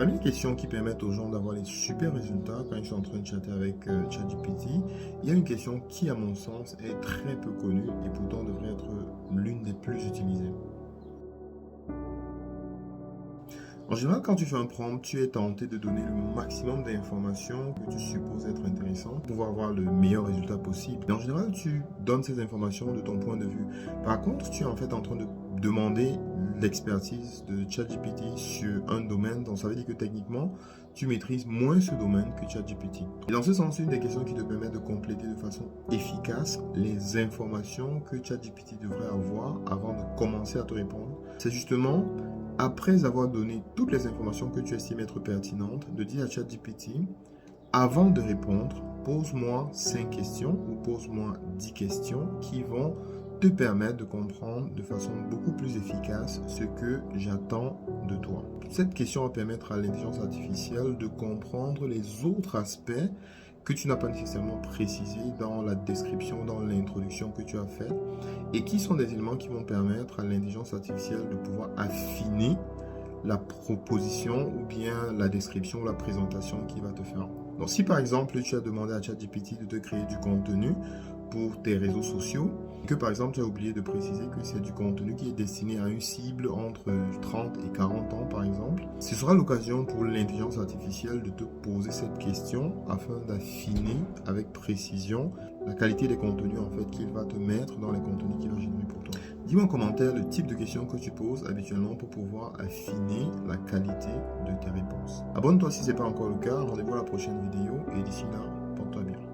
Parmi les questions qui permettent aux gens d'avoir les super résultats quand ils sont en train de chatter avec ChatGPT, il y a une question qui, à mon sens, est très peu connue et pourtant devrait être l'une des plus utilisées. En général, quand tu fais un prompt, tu es tenté de donner le maximum d'informations que tu supposes être intéressantes pour pouvoir avoir le meilleur résultat possible. Et en général, tu donnes ces informations de ton point de vue. Par contre, tu es en fait en train de demander l'expertise de ChatGPT sur un domaine, donc ça veut dire que techniquement, tu maîtrises moins ce domaine que ChatGPT. Et dans ce sens, une des questions qui te permet de compléter de façon efficace les informations que ChatGPT devrait avoir avant de commencer à te répondre, c'est justement après avoir donné toutes les informations que tu estimes être pertinentes, de dire à ChatGPT, avant de répondre, pose-moi 5 questions ou pose-moi 10 questions qui vont te permettre de comprendre de façon beaucoup plus efficace ce que j'attends de toi. Cette question va permettre à l'intelligence artificielle de comprendre les autres aspects que tu n'as pas nécessairement précisés dans la description, dans l'introduction que tu as faite, et qui sont des éléments qui vont permettre à l'intelligence artificielle de pouvoir affiner la proposition ou bien la description ou la présentation qu'il va te faire. Donc si par exemple tu as demandé à ChatGPT de te créer du contenu pour tes réseaux sociaux, que par exemple tu as oublié de préciser que c'est du contenu qui est destiné à une cible entre 30 et 40 ans par exemple, ce sera l'occasion pour l'intelligence artificielle de te poser cette question afin d'affiner avec précision la qualité des contenus en fait qu'il va te mettre dans les contenus qu'il va générer pour toi. Dis-moi en commentaire le type de questions que tu poses habituellement pour pouvoir affiner la qualité de tes réponses. Abonne-toi si ce n'est pas encore le cas, rendez-vous à la prochaine vidéo et d'ici là, porte-toi bien.